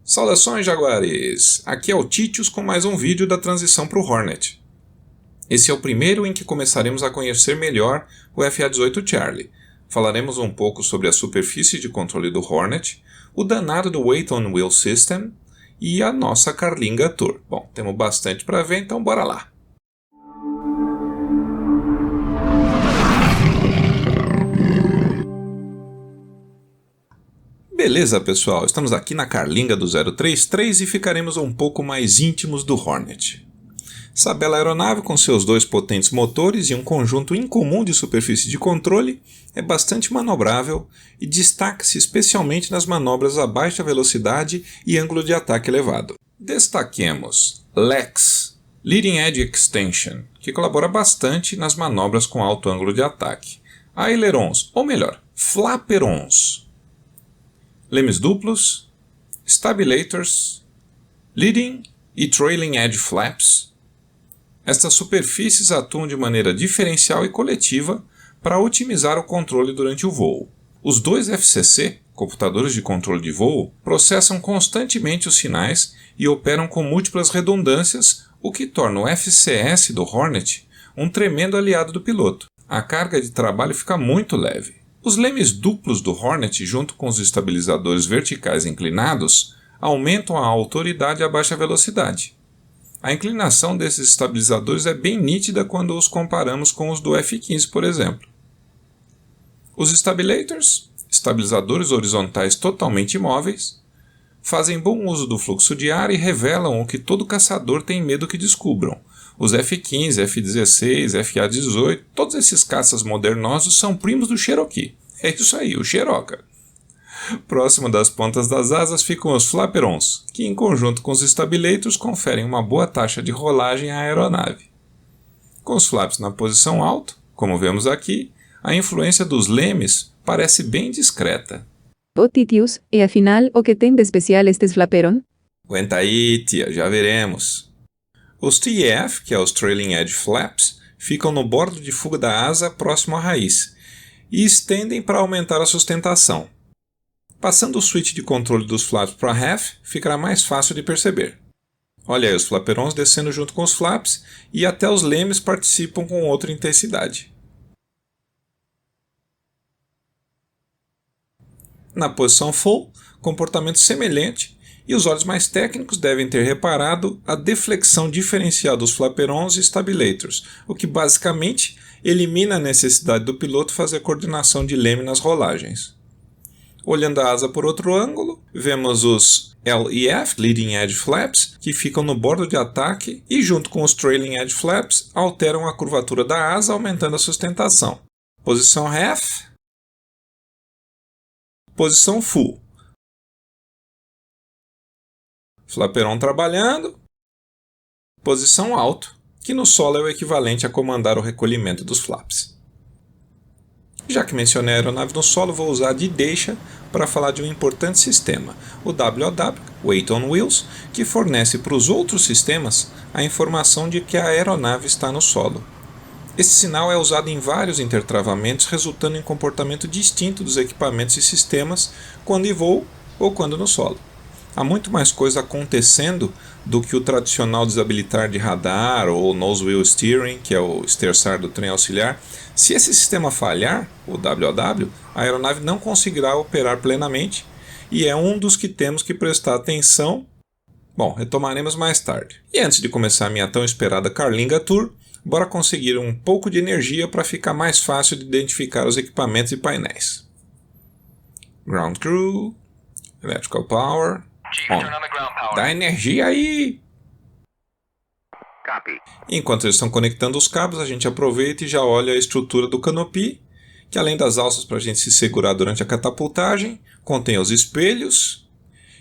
Saudações, Jaguares! Aqui é o Titius com mais um vídeo da transição para o Hornet. Esse é o primeiro em que começaremos a conhecer melhor o FA-18 Charlie. Falaremos um pouco sobre a superfície de controle do Hornet, o danado do Weight on Wheel System e a nossa Carlinga Tour. Bom, temos bastante para ver, então bora lá! Beleza, pessoal, estamos aqui na Carlinga do 033 e ficaremos um pouco mais íntimos do Hornet. Essa bela aeronave, com seus dois potentes motores e um conjunto incomum de superfície de controle, é bastante manobrável e destaca-se especialmente nas manobras a baixa velocidade e ângulo de ataque elevado. Destaquemos LEX, Leading Edge Extension, que colabora bastante nas manobras com alto ângulo de ataque. Ailerons, ou melhor, flaperons. Lemes duplos, stabilators, leading e trailing edge flaps. Estas superfícies atuam de maneira diferencial e coletiva para otimizar o controle durante o voo. Os dois FCC, computadores de controle de voo, processam constantemente os sinais e operam com múltiplas redundâncias, o que torna o FCS do Hornet um tremendo aliado do piloto. A carga de trabalho fica muito leve. Os lemes duplos do Hornet, junto com os estabilizadores verticais inclinados, aumentam a autoridade a baixa velocidade. A inclinação desses estabilizadores é bem nítida quando os comparamos com os do F-15, por exemplo. Os stabilators, estabilizadores horizontais totalmente imóveis, fazem bom uso do fluxo de ar e revelam o que todo caçador tem medo que descubram. Os F-15, F-16, FA-18, todos esses caças modernosos são primos do Cherokee. É isso aí, o Cherokee. Próximo das pontas das asas ficam os flaperons, que em conjunto com os stabilators conferem uma boa taxa de rolagem à aeronave. Com os flaps na posição alta, como vemos aqui, a influência dos lemes parece bem discreta. Ô Titius, e afinal, o que tem de especial estes flaperon? Aguenta aí, tia, já veremos. Os TEF, que é os Trailing Edge Flaps, ficam no bordo de fuga da asa próximo à raiz e estendem para aumentar a sustentação. Passando o switch de controle dos flaps para half, ficará mais fácil de perceber. Olha aí os flaperons descendo junto com os flaps e até os lemes participam com outra intensidade. Na posição full, comportamento semelhante, e os olhos mais técnicos devem ter reparado a deflexão diferencial dos flaperons e stabilators, o que basicamente elimina a necessidade do piloto fazer coordenação de leme nas rolagens. Olhando a asa por outro ângulo, vemos os LEF, Leading Edge Flaps, que ficam no bordo de ataque e junto com os Trailing Edge Flaps alteram a curvatura da asa, aumentando a sustentação. Posição half, posição full. Flaperon trabalhando, posição alto, que no solo é o equivalente a comandar o recolhimento dos flaps. Já que mencionei a aeronave no solo, vou usar de deixa para falar de um importante sistema, o WOW, Weight on Wheels, que fornece para os outros sistemas a informação de que a aeronave está no solo. Esse sinal é usado em vários intertravamentos, resultando em comportamento distinto dos equipamentos e sistemas quando em voo ou quando no solo. Há muito mais coisa acontecendo do que o tradicional desabilitar de radar ou nose wheel steering, que é o esterçar do trem auxiliar. Se esse sistema falhar, o WOW, a aeronave não conseguirá operar plenamente e é um dos que temos que prestar atenção. Bom, retomaremos mais tarde. E antes de começar a minha tão esperada Carlinga Tour, bora conseguir um pouco de energia para ficar mais fácil de identificar os equipamentos e painéis. Ground Crew, Electrical Power... Dá energia aí! Copy. Enquanto eles estão conectando os cabos, a gente aproveita e já olha a estrutura do canopy, que além das alças para a gente se segurar durante a catapultagem, contém os espelhos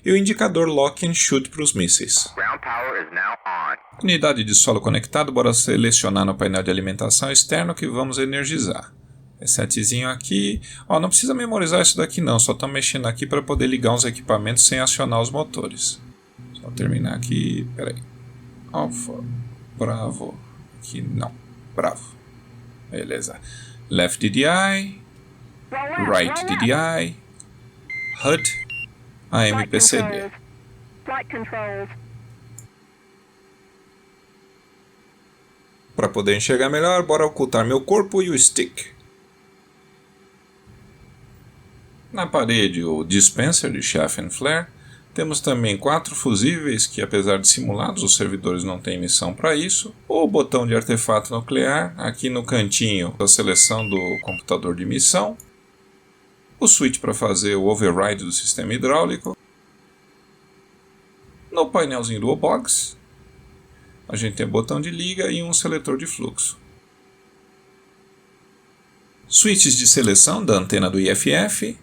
e o indicador Lock and Shoot para os mísseis. Ground power is now on. Unidade de solo conectado, bora selecionar no painel de alimentação externo que vamos energizar. Resetzinho aqui. Ó, não precisa memorizar isso daqui não, só estou mexendo aqui para poder ligar uns equipamentos sem acionar os motores. Só terminar aqui, peraí. Alfa, Bravo, aqui não, Bravo. Beleza. Left DDI, Right DDI, HUD, AMPCD. Flight controls. Para poder enxergar melhor, bora ocultar meu corpo e o stick. Na parede, o dispenser de chaff and flare. Temos também 4 fusíveis que, apesar de simulados, os servidores não têm missão para isso. O botão de artefato nuclear, aqui no cantinho a seleção do computador de missão. O switch para fazer o override do sistema hidráulico. No painelzinho do O-Box, a gente tem o botão de liga e um seletor de fluxo. Switches de seleção da antena do IFF.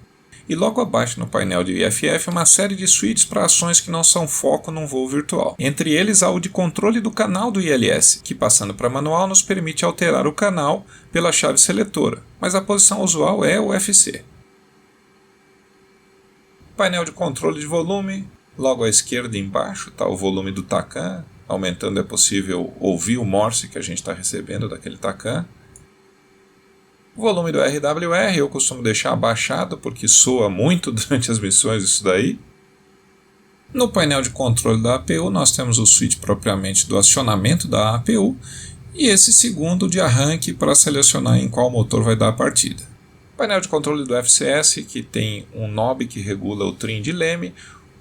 E logo abaixo no painel de IFF uma série de switches para ações que não são foco num voo virtual. Entre eles há o de controle do canal do ILS, que passando para manual nos permite alterar o canal pela chave seletora, mas a posição usual é o FC. Painel de controle de volume, logo à esquerda embaixo está o volume do TACAN, aumentando é possível ouvir o Morse que a gente está recebendo daquele TACAN. O volume do RWR eu costumo deixar abaixado porque soa muito durante as missões isso daí. No painel de controle da APU nós temos o switch propriamente do acionamento da APU e esse segundo de arranque para selecionar em qual motor vai dar a partida. Painel de controle do FCS que tem um knob que regula o trim de leme.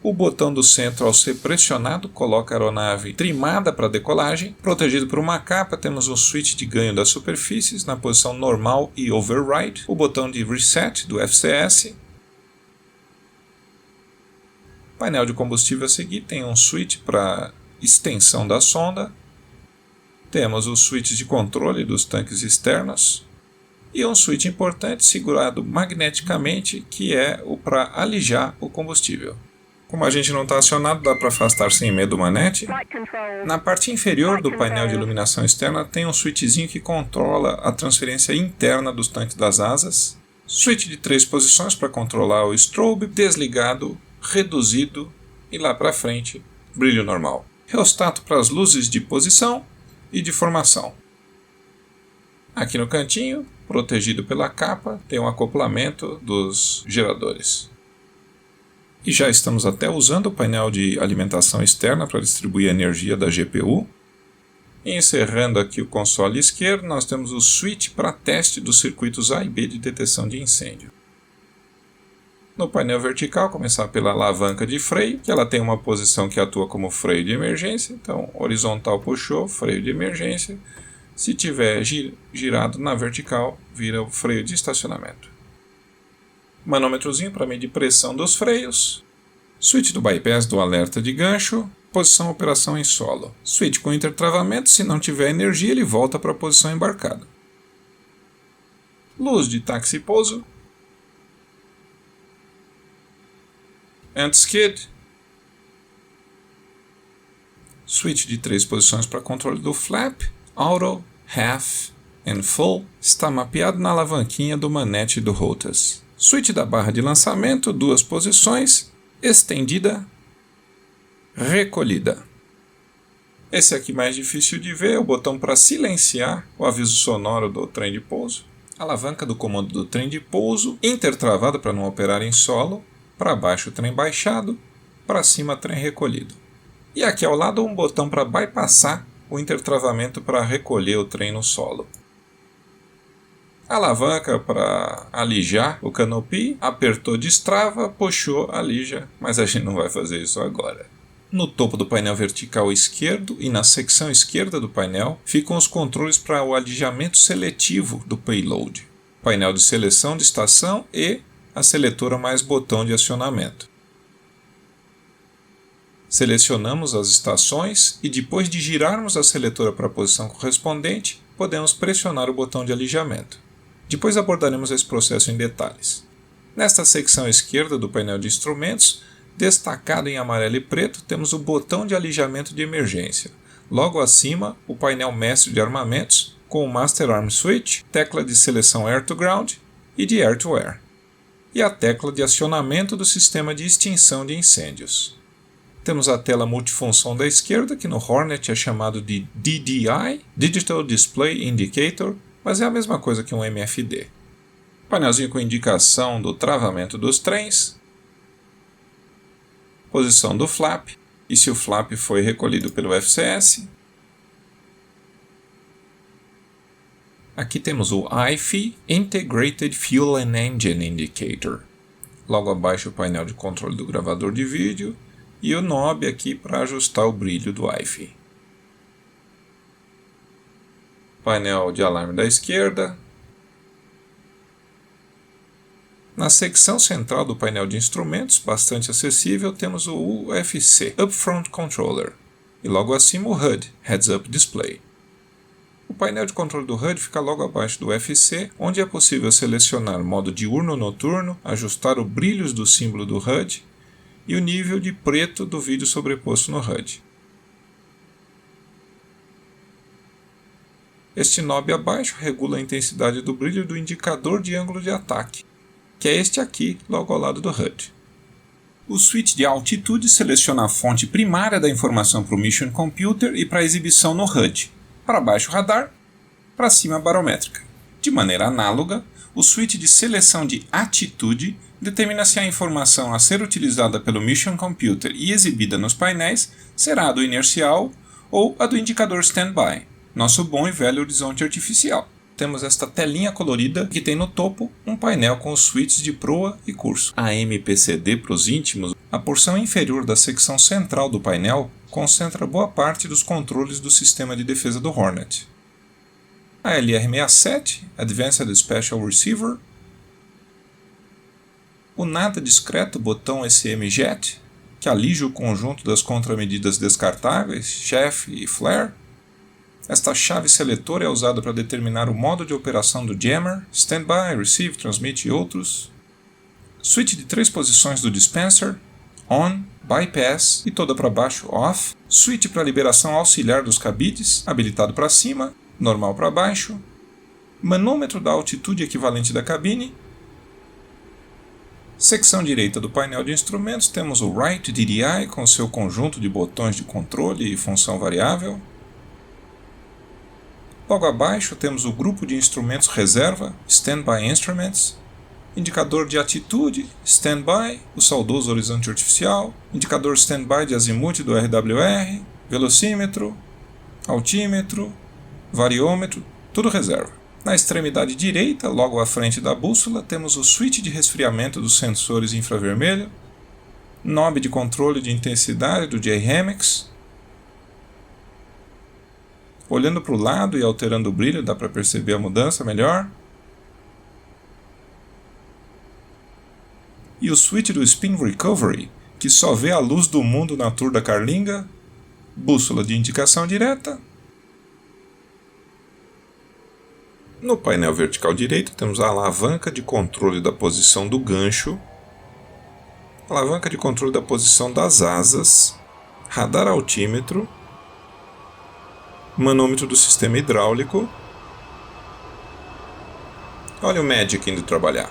O botão do centro, ao ser pressionado, coloca a aeronave trimada para decolagem. Protegido por uma capa, temos um switch de ganho das superfícies na posição normal e override. O botão de reset do FCS. Painel de combustível a seguir tem um switch para extensão da sonda. Temos os switches de controle dos tanques externos. E um switch importante segurado magneticamente, que é o para alijar o combustível. Como a gente não está acionado, dá para afastar sem medo o manete. Na parte inferior do painel de iluminação externa tem um switchzinho que controla a transferência interna dos tanques das asas. Switch de 3 posições para controlar o strobe, desligado, reduzido e lá para frente, brilho normal. Reostato para as luzes de posição e de formação. Aqui no cantinho, protegido pela capa, tem um acoplamento dos geradores. E já estamos até usando o painel de alimentação externa para distribuir a energia da GPU. E encerrando aqui o console esquerdo, nós temos o switch para teste dos circuitos A e B de detecção de incêndio. No painel vertical, começar pela alavanca de freio, que ela tem uma posição que atua como freio de emergência. Então, horizontal puxou, freio de emergência. Se tiver girado na vertical, vira o freio de estacionamento. Manômetrozinho para medir pressão dos freios. Switch do bypass do alerta de gancho. Posição operação em solo. Switch com intertravamento, se não tiver energia ele volta para a posição embarcada. Luz de táxi e pouso. Anti-skid. Switch de 3 posições para controle do flap. Auto, half and full. Está mapeado na alavanquinha do manete do ROTAS. Switch da barra de lançamento, 2 posições, estendida, recolhida. Esse aqui mais difícil de ver é o botão para silenciar o aviso sonoro do trem de pouso. Alavanca do comando do trem de pouso, intertravada para não operar em solo, para baixo o trem baixado, para cima trem recolhido. E aqui ao lado um botão para bypassar o intertravamento para recolher o trem no solo. Alavanca para alijar o canopy, apertou destrava, puxou, alija, mas a gente não vai fazer isso agora. No topo do painel vertical esquerdo e na secção esquerda do painel ficam os controles para o alijamento seletivo do payload, painel de seleção de estação e a seletora mais botão de acionamento. Selecionamos as estações e depois de girarmos a seletora para a posição correspondente, podemos pressionar o botão de alijamento. Depois abordaremos esse processo em detalhes. Nesta secção esquerda do painel de instrumentos, destacado em amarelo e preto, temos o botão de alijamento de emergência. Logo acima, o painel mestre de armamentos, com o Master Arm Switch, tecla de seleção Air to Ground e de Air to Air, e a tecla de acionamento do sistema de extinção de incêndios. Temos a tela multifunção da esquerda, que no Hornet é chamado de DDI, Digital Display Indicator, mas é a mesma coisa que um MFD. Painelzinho com indicação do travamento dos trens, posição do flap, e se o flap foi recolhido pelo FCS. Aqui temos o IFE, Integrated Fuel and Engine Indicator. Logo abaixo o painel de controle do gravador de vídeo e o knob aqui para ajustar o brilho do IFE. Painel de alarme da esquerda. Na secção central do painel de instrumentos, bastante acessível, temos o UFC, Upfront Controller, e logo acima o HUD, Heads Up Display. O painel de controle do HUD fica logo abaixo do UFC, onde é possível selecionar modo diurno ou noturno, ajustar o brilho do símbolo do HUD e o nível de preto do vídeo sobreposto no HUD. Este knob abaixo regula a intensidade do brilho do indicador de ângulo de ataque, que é este aqui, logo ao lado do HUD. O switch de altitude seleciona a fonte primária da informação para o Mission Computer e para a exibição no HUD. Para baixo radar, para cima barométrica. De maneira análoga, o switch de seleção de atitude determina se a informação a ser utilizada pelo Mission Computer e exibida nos painéis será a do inercial ou a do indicador standby, nosso bom e velho horizonte artificial. Temos esta telinha colorida que tem no topo um painel com os switches de proa e curso. A MPCD para os íntimos, a porção inferior da secção central do painel concentra boa parte dos controles do sistema de defesa do Hornet. A LR67, Advanced Special Receiver, o nada discreto botão SM-JET, que alija o conjunto das contramedidas descartáveis, chef e flare. Esta chave seletora é usada para determinar o modo de operação do jammer, standby, receive, transmit e outros. Switch de 3 posições do dispenser, on, bypass e toda para baixo, off. Switch para liberação auxiliar dos cabides, habilitado para cima, normal para baixo. Manômetro da altitude equivalente da cabine. Secção direita do painel de instrumentos temos o Right DDI com seu conjunto de botões de controle e função variável. Logo abaixo temos o grupo de instrumentos reserva, Standby Instruments, indicador de atitude, Standby, o saudoso horizonte artificial, indicador Standby de azimuth do RWR, velocímetro, altímetro, variômetro, tudo reserva. Na extremidade direita, logo à frente da bússola, temos o switch de resfriamento dos sensores infravermelho, knob de controle de intensidade do J-Hemex. Olhando para o lado e alterando o brilho, dá para perceber a mudança melhor. E o switch do Spin Recovery, que só vê a luz do mundo na Tour da Carlinga. Bússola de indicação direta. No painel vertical direito temos a alavanca de controle da posição do gancho, alavanca de controle da posição das asas, radar altímetro, manômetro do sistema hidráulico. Olha o Magic indo trabalhar.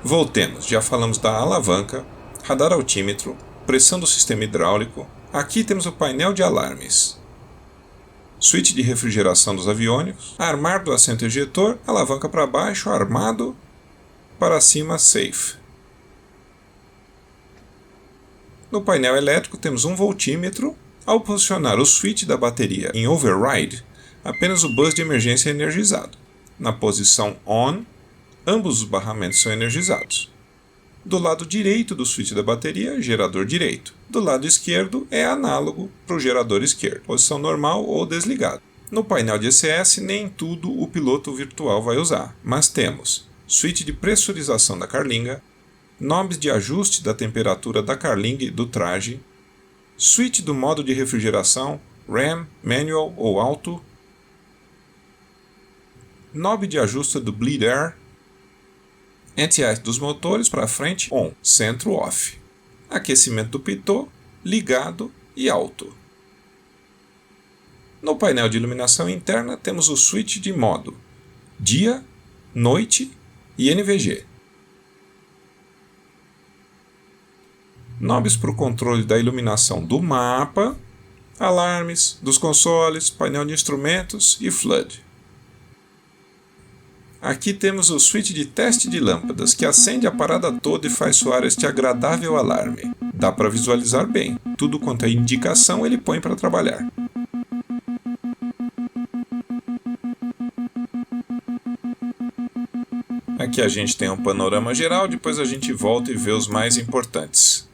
Voltemos, já falamos da alavanca, radar altímetro, pressão do sistema hidráulico. Aqui temos o painel de alarmes. Switch de refrigeração dos aviônicos, armar do assento ejetor, alavanca para baixo, armado, para cima, safe. No painel elétrico temos um voltímetro. Ao posicionar o switch da bateria em override, apenas o bus de emergência é energizado. Na posição on, ambos os barramentos são energizados. Do lado direito do switch da bateria, gerador direito. Do lado esquerdo é análogo para o gerador esquerdo, posição normal ou desligado. No painel de ECS, nem tudo o piloto virtual vai usar, mas temos switch de pressurização da carlinga, knobs de ajuste da temperatura da carlinga e do traje, switch do modo de refrigeração, RAM, Manual ou Auto, knob de ajuste do Bleed Air, anti-ice dos motores para frente, on, centro off, aquecimento do pitot, ligado e alto. No painel de iluminação interna temos o switch de modo dia, noite e NVG. Knobs para o controle da iluminação do mapa, alarmes, dos consoles, painel de instrumentos e flood. Aqui temos o switch de teste de lâmpadas, que acende a parada toda e faz soar este agradável alarme. Dá para visualizar bem, tudo quanto é indicação ele põe para trabalhar. Aqui a gente tem um panorama geral, depois a gente volta e vê os mais importantes.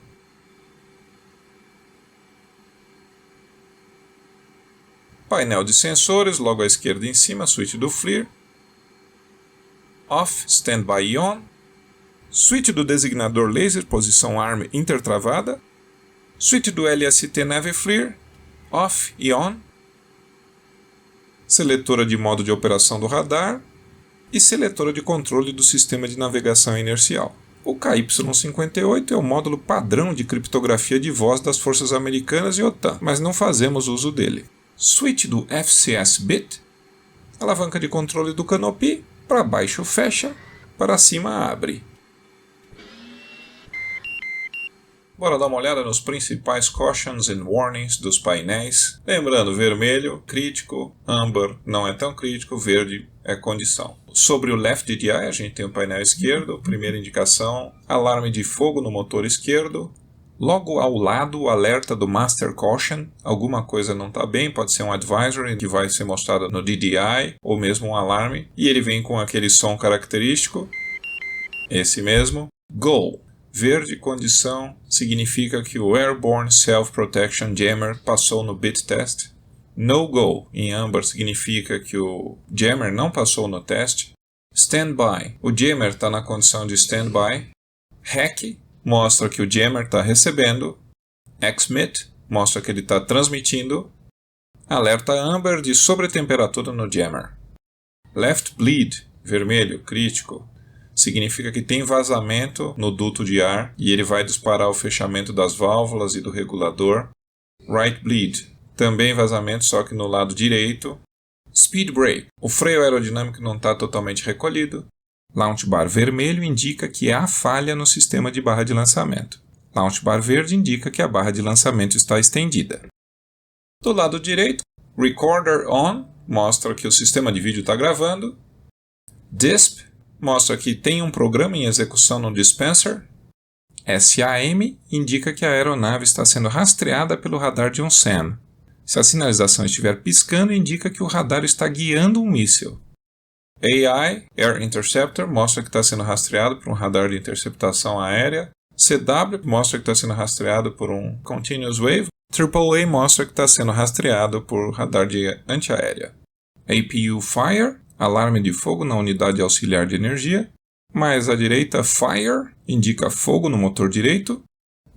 Painel de sensores, logo à esquerda em cima, switch do FLIR. Off, Standby e On. Switch do designador laser, posição ARM intertravada. Switch do LST Navy FLIR, Off e On. Seletora de modo de operação do radar. E seletora de controle do sistema de navegação inercial. O KY-58 é o módulo padrão de criptografia de voz das forças americanas e OTAN, mas não fazemos uso dele. Switch do FCS Bit, alavanca de controle do canopy, para baixo fecha, para cima abre. Bora dar uma olhada nos principais cautions and warnings dos painéis. Lembrando, vermelho, crítico, âmbar, não é tão crítico, verde é condição. Sobre o Left DDI, a gente tem o painel esquerdo, primeira indicação, alarme de fogo no motor esquerdo. Logo ao lado, o alerta do Master Caution, alguma coisa não está bem, pode ser um advisory que vai ser mostrado no DDI, ou mesmo um alarme, e ele vem com aquele som característico, esse mesmo. Go! Verde condição significa que o Airborne Self-Protection Jammer passou no bit test. No Go em âmbar significa que o jammer não passou no teste. Standby, o jammer está na condição de standby. Hack mostra que o jammer está recebendo. Xmit mostra que ele está transmitindo. Alerta âmbar de sobretemperatura no jammer. Left Bleed, vermelho, crítico, significa que tem vazamento no duto de ar e ele vai disparar o fechamento das válvulas e do regulador. Right Bleed, também vazamento, só que no lado direito. Speed Brake, o freio aerodinâmico não está totalmente recolhido. Launch Bar vermelho indica que há falha no sistema de barra de lançamento. Launch Bar verde indica que a barra de lançamento está estendida. Do lado direito, Recorder On, mostra que o sistema de vídeo está gravando. DISP, mostra que tem um programa em execução no dispenser. SAM indica que a aeronave está sendo rastreada pelo radar de um SAM. Se a sinalização estiver piscando, indica que o radar está guiando um míssil. AI, Air Interceptor, mostra que está sendo rastreado por um radar de interceptação aérea. CW mostra que está sendo rastreado por um Continuous Wave. AAA mostra que está sendo rastreado por radar de antiaérea. APU Fire, alarme de fogo na unidade auxiliar de energia. Mais à direita, Fire, indica fogo no motor direito.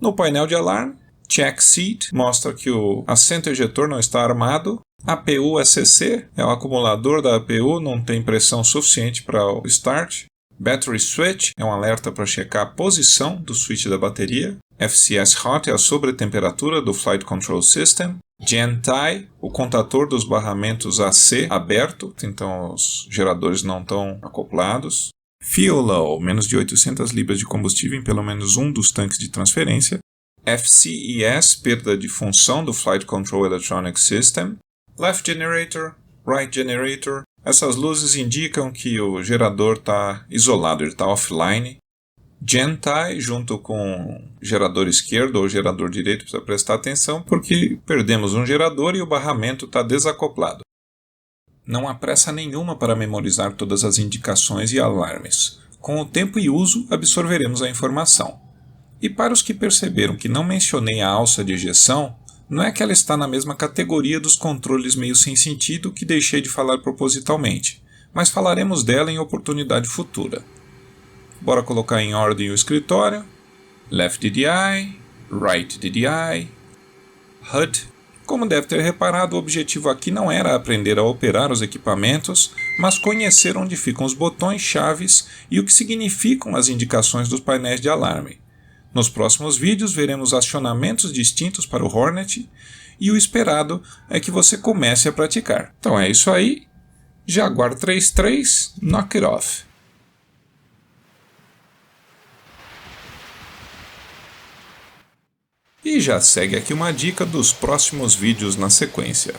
No painel de alarme, Check Seat, mostra que o assento ejetor não está armado. APU SCC, é o acumulador da APU, não tem pressão suficiente para o start. Battery Switch, é um alerta para checar a posição do switch da bateria. FCS Hot é a sobretemperatura do Flight Control System. GenTie, o contador dos barramentos AC aberto, então os geradores não estão acoplados. Fuel Low, menos de 800 libras de combustível em pelo menos um dos tanques de transferência. FCES, perda de função do Flight Control Electronic System. Left Generator, Right Generator. Essas luzes indicam que o gerador está isolado, ele está offline. GenTie, junto com gerador esquerdo ou gerador direito, precisa prestar atenção porque perdemos um gerador e o barramento está desacoplado. Não há pressa nenhuma para memorizar todas as indicações e alarmes. Com o tempo e uso, absorveremos a informação. E para os que perceberam que não mencionei a alça de ejeção, não é que ela está na mesma categoria dos controles meio sem sentido que deixei de falar propositalmente, mas falaremos dela em oportunidade futura. Bora colocar em ordem o escritório. Left DDI, Right DDI, HUD. Como deve ter reparado, o objetivo aqui não era aprender a operar os equipamentos, mas conhecer onde ficam os botões, chaves e o que significam as indicações dos painéis de alarme. Nos próximos vídeos veremos acionamentos distintos para o Hornet e o esperado é que você comece a praticar. Então é isso aí. Jaguar 33, knock it off. E já segue aqui uma dica dos próximos vídeos na sequência.